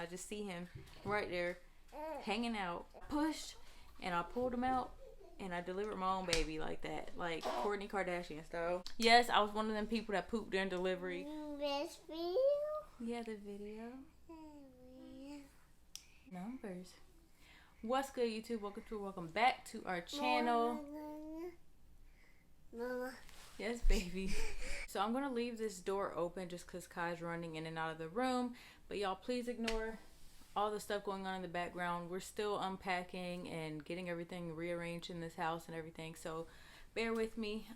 I just see him right there hanging out. Pushed, and I pulled him out, and I delivered my own baby like that, like Kourtney Kardashian style. Yes, I was one of them people that pooped during delivery. This video? Yeah, the video. Numbers. What's good, YouTube? Welcome back to our channel. Mama. Yes, baby. So I'm gonna leave this door open just because Kai's running in and out of the room. But y'all, please ignore all the stuff going on in the background. We're still unpacking and getting everything rearranged in this house and everything. So bear with me.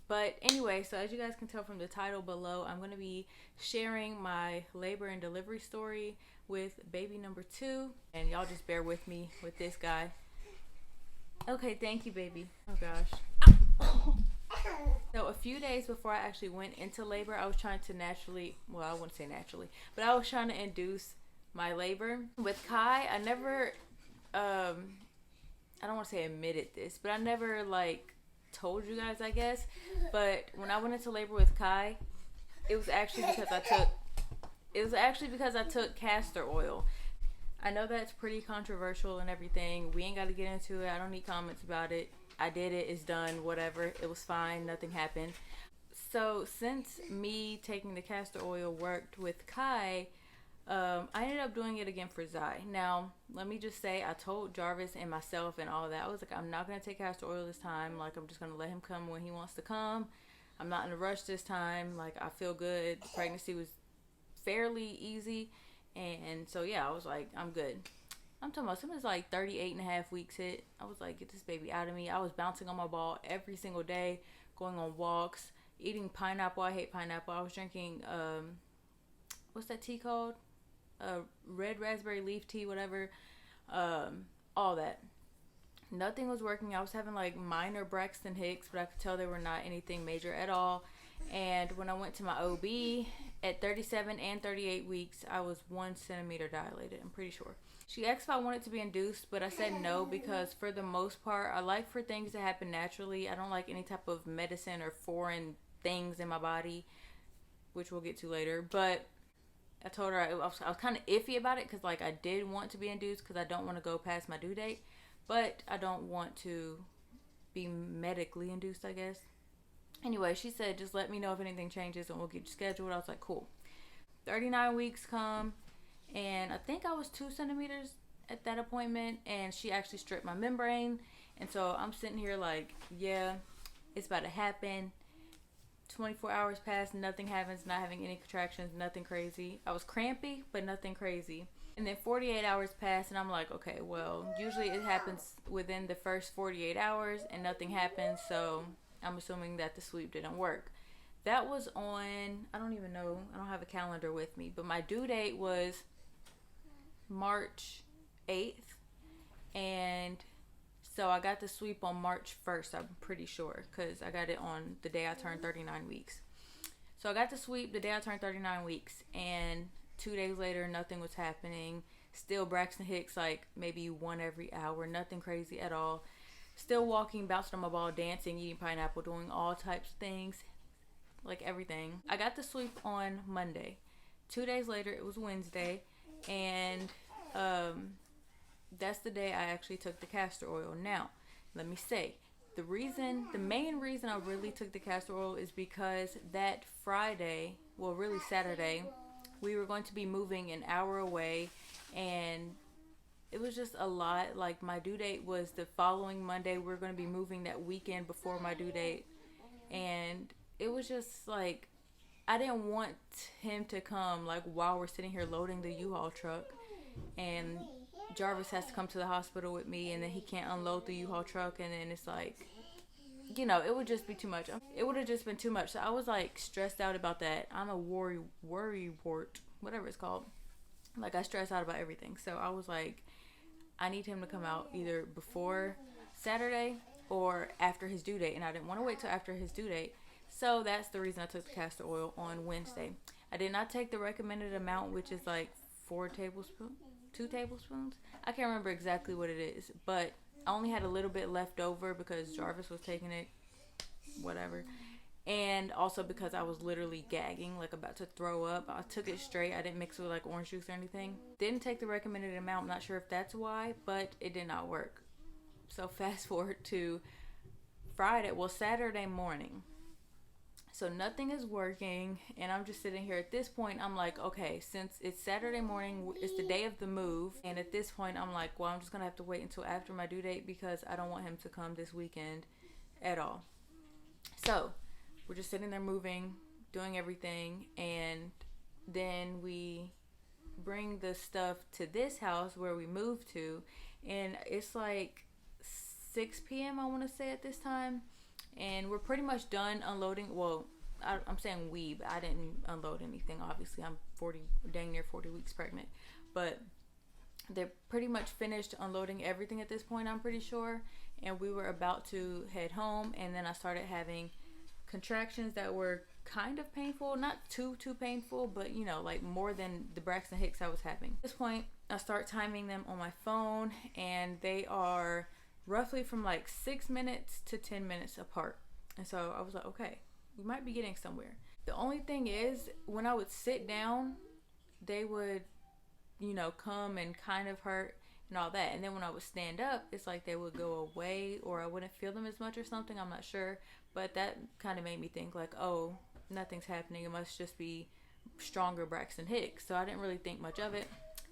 But anyway, so as you guys can tell from the title below, I'm gonna be sharing my labor and delivery story with baby number 2. And y'all just bear with me with this guy. Okay, thank you, baby. Oh gosh. So a few days before I actually went into labor, I was trying to naturally, well, I wouldn't say naturally, but I was trying to induce my labor. With Kai, I never, I don't want to say admitted this, but I never like told you guys, I guess. But when I went into labor with Kai, it was actually because I took castor oil. I know that's pretty controversial and everything. We ain't got to get into it. I don't need comments about it. I did it. It's done. Whatever. It was fine. Nothing happened. So since me taking the castor oil worked with Kai, I ended up doing it again for Zai. Now, let me just say, I told Jarvis and myself and all that. I was like, I'm not going to take castor oil this time. Like, I'm just going to let him come when he wants to come. I'm not in a rush this time. Like, I feel good. The pregnancy was fairly easy. And so, yeah, I was like, I'm good. I'm talking about something's like 38 and a half weeks hit. I was like, get this baby out of me. I was bouncing on my ball every single day, going on walks, eating pineapple. I hate pineapple. I was drinking, what's that tea called? Red raspberry leaf tea, whatever. All that. Nothing was working. I was having like minor Braxton Hicks, but I could tell they were not anything major at all. And when I went to my OB at 37 and 38 weeks, I was 1 centimeter dilated, I'm pretty sure. She asked if I wanted to be induced, but I said no because for the most part, I like for things to happen naturally. I don't like any type of medicine or foreign things in my body, which we'll get to later. But I told her I was kind of iffy about it because like I did want to be induced because I don't want to go past my due date, but I don't want to be medically induced, I guess. Anyway, she said, just let me know if anything changes and we'll get you scheduled. I was like, cool. 39 weeks come, and I think I was 2 centimeters at that appointment, and she actually stripped my membrane. And so I'm sitting here like, yeah, it's about to happen. 24 hours pass, nothing happens, not having any contractions, nothing crazy. I was crampy, but nothing crazy. And then 48 hours pass, and I'm like, okay, well, usually it happens within the first 48 hours, and nothing happens, so I'm assuming that the sweep didn't work. That was on, I don't even know, I don't have a calendar with me, but my due date was March 8th, and so I got the sweep on March 1st, I'm pretty sure, because I got it on the day I turned 39 weeks. So I got the sweep the day I turned 39 weeks, and 2 days later, nothing was happening. Still Braxton Hicks, like maybe 1 every hour, nothing crazy at all. Still walking, bouncing on my ball, dancing, eating pineapple, doing all types of things, like everything. I got the sweep on Monday. 2 days later, it was Wednesday, and that's the day I actually took the castor oil. Now, let me say, the main reason I really took the castor oil is because that Friday, well, really Saturday, we were going to be moving an hour away, and it was just a lot. Like, my due date was the following Monday. We were going to be moving that weekend before my due date. And it was just like, I didn't want him to come like while we're sitting here loading the U-Haul truck. And Jarvis has to come to the hospital with me, and then he can't unload the U-Haul truck. And then it's like, you know, it would just be too much. It would have just been too much. So I was like stressed out about that. I'm a worry wart, whatever it's called. Like, I stress out about everything. So I was like, I need him to come out either before Saturday or after his due date. And I didn't want to wait till after his due date. So that's the reason I took the castor oil on Wednesday. I did not take the recommended amount, which is like 2 tablespoons. I can't remember exactly what it is. But I only had a little bit left over because Jarvis was taking it, whatever. And also because I was literally gagging, like about to throw up. I took it straight. I didn't mix it with like orange juice or anything. Didn't take the recommended amount. I'm not sure if that's why, but it did not work. So fast forward to Saturday morning. So nothing is working, and I'm just sitting here. At this point, I'm like, okay, since it's Saturday morning, it's the day of the move, and at this point, I'm like, well, I'm just gonna have to wait until after my due date because I don't want him to come this weekend at all. So we're just sitting there moving, doing everything, and then we bring the stuff to this house where we moved to, and it's like 6 p.m. I want to say at this time, and we're pretty much done unloading. Well, I'm saying we, but I didn't unload anything. Obviously, I'm dang near 40 weeks pregnant, but they're pretty much finished unloading everything at this point, I'm pretty sure. And we were about to head home, and then I started having contractions that were kind of painful, not too painful, but you know, like more than the Braxton Hicks I was having. At this point, I start timing them on my phone, and they are roughly from like 6 minutes to 10 minutes apart. And so I was like, okay, we might be getting somewhere. The only thing is, when I would sit down, they would, you know, come and kind of hurt and all that. And then when I would stand up, it's like they would go away, or I wouldn't feel them as much or something. I'm not sure. But that kind of made me think like, oh, nothing's happening. It must just be stronger Braxton Hicks. So I didn't really think much of it.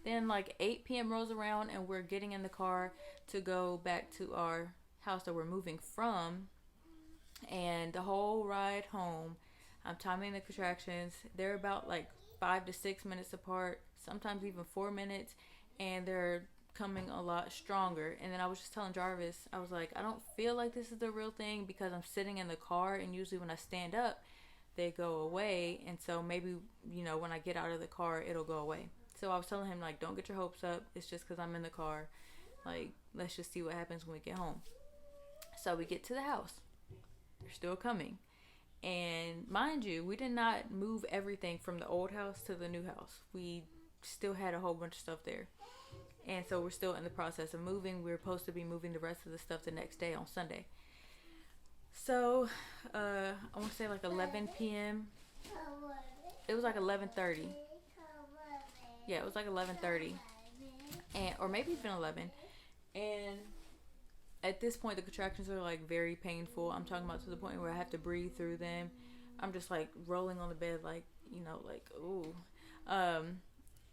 Then like 8 p.m. rolls around, and we're getting in the car to go back to our house that we're moving from. And the whole ride home, I'm timing the contractions. They're about like 5 to 6 minutes apart, sometimes even 4 minutes, and they're coming a lot stronger. And then I was just telling Jarvis, I was like, I don't feel like this is the real thing because I'm sitting in the car, and usually when I stand up, they go away. And so maybe, you know, when I get out of the car, it'll go away. So I was telling him, like, don't get your hopes up. It's just because I'm in the car. Like, let's just see what happens when we get home. So we get to the house. They're still coming. And mind you, we did not move everything from the old house to the new house. We still had a whole bunch of stuff there. And so we're still in the process of moving. We're supposed to be moving the rest of the stuff the next day on Sunday. So, I want to say like 11 p.m. It was like 11:30. Yeah, it was like 11:30, and or maybe even 11. And at this point, the contractions are like very painful. I'm talking about to the point where I have to breathe through them. I'm just like rolling on the bed, like, you know, like, ooh.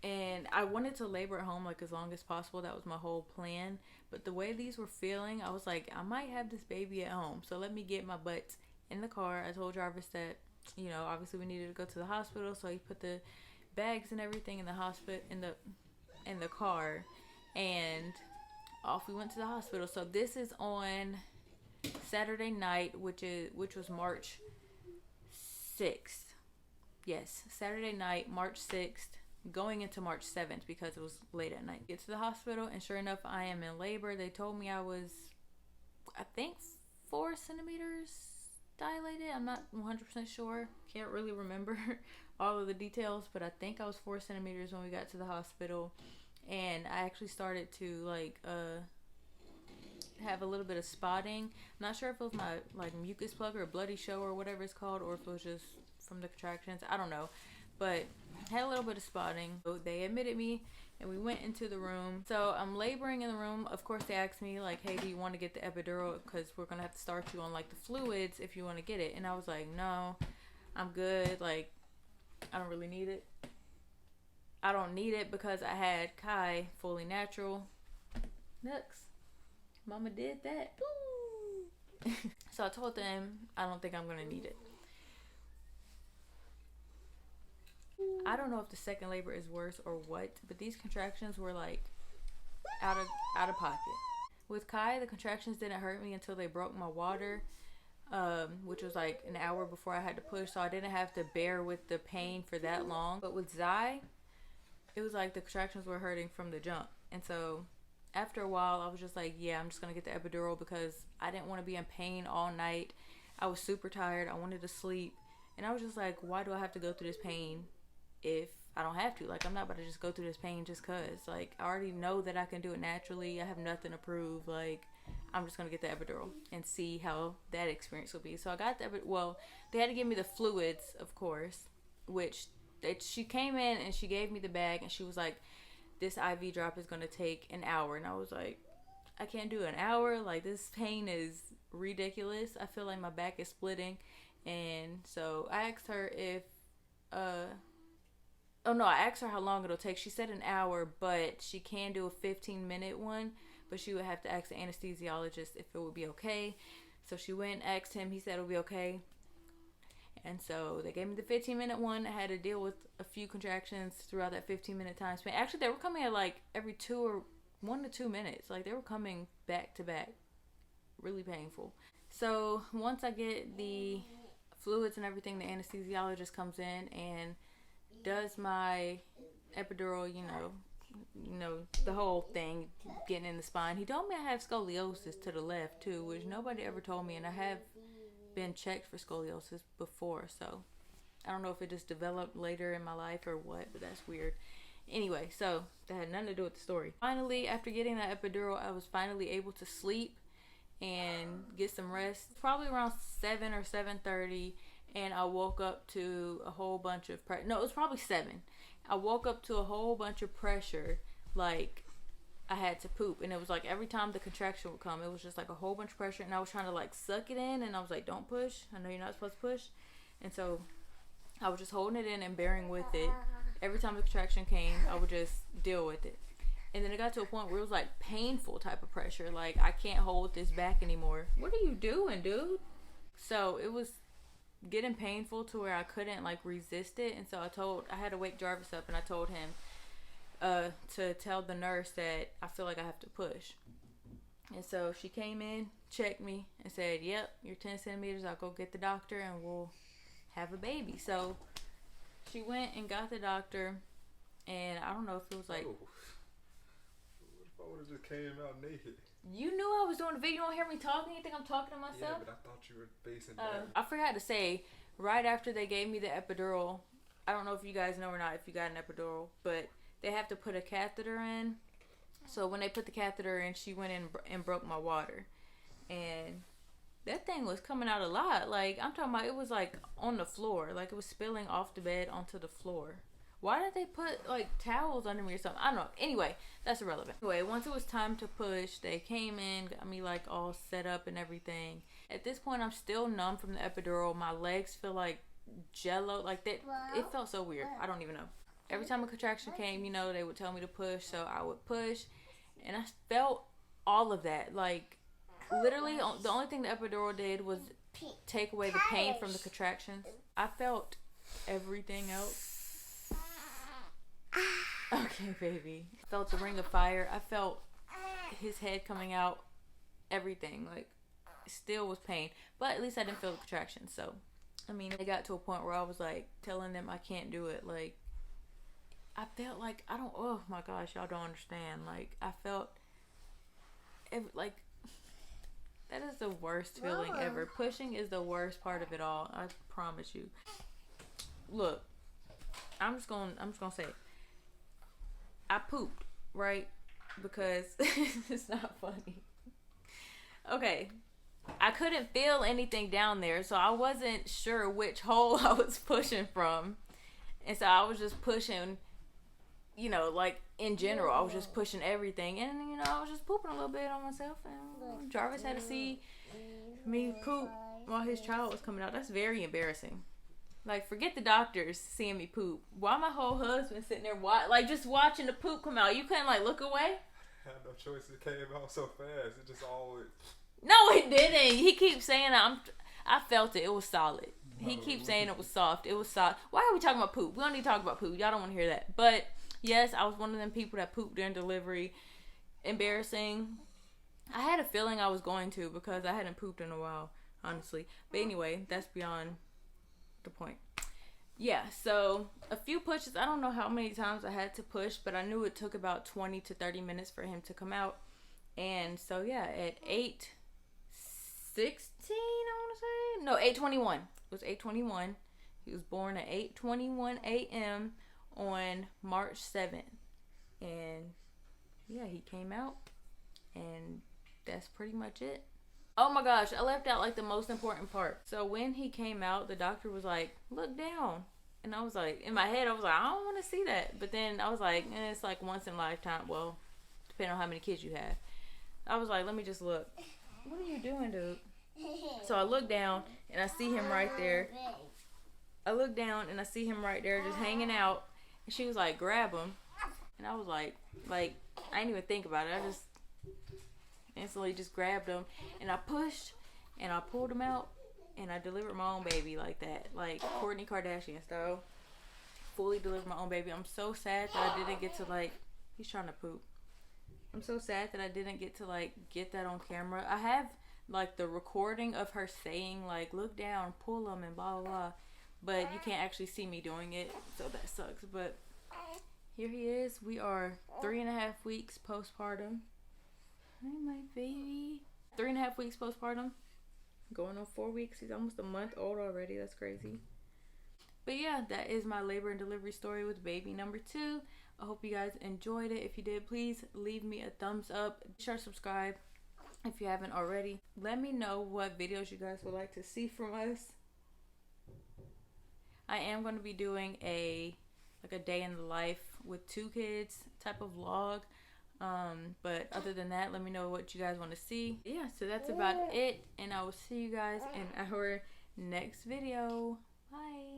And I wanted to labor at home like as long as possible. That was my whole plan. But the way these were feeling, I was like, I might have this baby at home, so let me get my butt in the car. I told Jarvis that, you know, obviously we needed to go to the hospital, so he put the bags and everything in the hospital in the car, and off we went to the hospital. So this is on Saturday night, which was March 6th. Yes, Saturday night, March 6th, going into March 7th because it was late at night. Get to the hospital, and sure enough, I am in labor. They told me I was, I think, 4 centimeters dilated. I'm not 100% sure. Can't really remember all of the details, but I think I was 4 centimeters when we got to the hospital. And I actually started to like have a little bit of spotting. I'm not sure if it was my like mucus plug or a bloody show or whatever it's called, or if it was just from the contractions. I don't know, but had a little bit of spotting. So they admitted me, and we went into the room. So I'm laboring in the room. Of course, they asked me like, hey, do you want to get the epidural, because we're gonna have to start you on like the fluids if you want to get it. And I was like, no, I'm good. Like, I don't really need it. I don't need it because I had Kai fully natural. Nux, mama did that. So I told them I don't think I'm gonna need it. I don't know if the second labor is worse or what, but these contractions were like out of pocket. With Kai, the contractions didn't hurt me until they broke my water, which was like an hour before I had to push, so I didn't have to bear with the pain for that long. But with Zai, it was like the contractions were hurting from the jump. And so after a while, I was just like, yeah, I'm just gonna get the epidural because I didn't want to be in pain all night. I was super tired. I wanted to sleep. And I was just like, why do I have to go through this pain if I don't have to? Like, I'm not about to just go through this pain just cause. Like, I already know that I can do it naturally. I have nothing to prove. Like, I'm just gonna get the epidural and see how that experience will be. So I got the well, they had to give me the fluids, of course, which she came in and she gave me the bag and she was like, this IV drop is gonna take an hour. And I was like, I can't do an hour. Like, this pain is ridiculous. I feel like my back is splitting. And so I asked her if I asked her how long it'll take. She said an hour, but she can do a 15-minute one, but she would have to ask the anesthesiologist if it would be okay. So she went and asked him. He said it would be okay. And so they gave me the 15-minute one. I had to deal with a few contractions throughout that 15-minute time span. Actually, they were coming at like every 1 to 2 minutes. Like, they were coming back to back. Really painful. So once I get the fluids and everything, the anesthesiologist comes in and does my epidural, you know, the whole thing, getting in the spine. He told me I have scoliosis to the left too, which nobody ever told me, and I have been checked for scoliosis before, so I don't know if it just developed later in my life or what, but that's weird. Anyway, so that had nothing to do with the story. Finally, after getting that epidural, I was finally able to sleep and get some rest. Probably around 7 or 7:30, and I woke up to a whole bunch of no, it was probably 7. I woke up to a whole bunch of pressure, like I had to poop, and it was like every time the contraction would come, it was just like a whole bunch of pressure, and I was trying to like suck it in, and I was like, don't push, I know you're not supposed to push. And so I was just holding it in and bearing with it. Every time the contraction came, I would just deal with it. And then it got to a point where it was like painful type of pressure. Like, I can't hold this back anymore. What are you doing, dude? So it was getting painful to where I couldn't like resist it. And so I had to wake Jarvis up, and I told him to tell the nurse that I feel like I have to push. And so she came in, checked me, and said, yep, you're 10 centimeters. I'll go get the doctor and we'll have a baby. So she went and got the doctor, and I don't know if it was like... I would have just came out naked. You knew I was doing the video. You don't hear me talking? You think I'm talking to myself? Yeah, but I thought you were facing down. I forgot to say, right after they gave me the epidural, I don't know if you guys know or not if you got an epidural, but they have to put a catheter in. So when they put the catheter in, she went in and broke my water. And that thing was coming out a lot. Like, I'm talking about, it was like on the floor. Like, it was spilling off the bed onto the floor. Why did they put like towels under me or something? I don't know. Anyway, that's irrelevant. Anyway, once it was time to push, they came in, got me like all set up and everything. At this point, I'm still numb from the epidural. My legs feel like jello. Like that. It felt so weird. I don't even know. Every time a contraction came, you know, they would tell me to push. So I would push. And I felt all of that. Like, literally, the only thing the epidural did was take away the pain from the contractions. I felt everything else. Okay, baby. I felt the ring of fire. I felt his head coming out. Everything. Like, still was pain. But at least I didn't feel the contractions. So, I mean, it got to a point where I was like telling them I can't do it. Like, I felt like, oh my gosh, y'all don't understand. Like, I felt, like, that is the worst feeling ever. Pushing is the worst part of it all. I promise you. Look, I'm just gonna say it. I pooped, right? Because it's not funny. Okay. I couldn't feel anything down there, so I wasn't sure which hole I was pushing from. And so I was just pushing, you know, like in general, I was just pushing everything. And, you know, I was just pooping a little bit on myself. And Jarvis had to see me poop while his child was coming out. That's very embarrassing. Like, forget the doctors seeing me poop. Why my whole husband sitting there, just watching the poop come out? You couldn't, like, look away? I had no choice. It came out so fast. It just always... No, it didn't. He keeps saying I felt it. It was solid. He keeps saying it was soft. It was soft. Why are we talking about poop? We don't need to talk about poop. Y'all don't want to hear that. But, yes, I was one of them people that pooped during delivery. Embarrassing. I had a feeling I was going to because I hadn't pooped in a while, honestly. But anyway, that's beyond the point. Yeah, so a few pushes. I don't know how many times I had to push, but I knew it took about 20 to 30 minutes for him to come out. And so yeah, at 8:16, I want to say, no, 8:21. It was 8:21. He was born at 8:21 a.m. on March 7th. And yeah, he came out, and that's pretty much it. Oh my gosh, I left out like the most important part. So when he came out, the doctor was like, look down. And I was like, in my head, I was like, I don't want to see that. But then I was like, it's like once in a lifetime. Well, depending on how many kids you have. I was like, let me just look. What are you doing, dude? So I look down and I see him right there. I look down and I see him right there just hanging out. And she was like, grab him. And I was like, I didn't even think about it. I just instantly just grabbed him. And I pushed and I pulled him out. And I delivered my own baby like that. Like Kourtney Kardashian style. Fully delivered my own baby. I'm so sad that I didn't get to like, he's trying to poop. I'm so sad that I didn't get to like get that on camera. I have like the recording of her saying like, look down, pull him and blah blah blah. But you can't actually see me doing it. So that sucks. But here he is. We are 3.5 weeks postpartum. Hi my baby. 3.5 weeks postpartum. Going on 4 weeks. He's almost a month old already. That's crazy. But yeah, that is my labor and delivery story with baby number 2. I hope you guys enjoyed it. If you did, please leave me a thumbs up. Be sure to subscribe if you haven't already. Let me know what videos you guys would like to see from us. I am going to be doing a day in the life with 2 kids type of vlog. But other than that, let me know what you guys want to see. Yeah, so that's about it. And I will see you guys in our next video. Bye.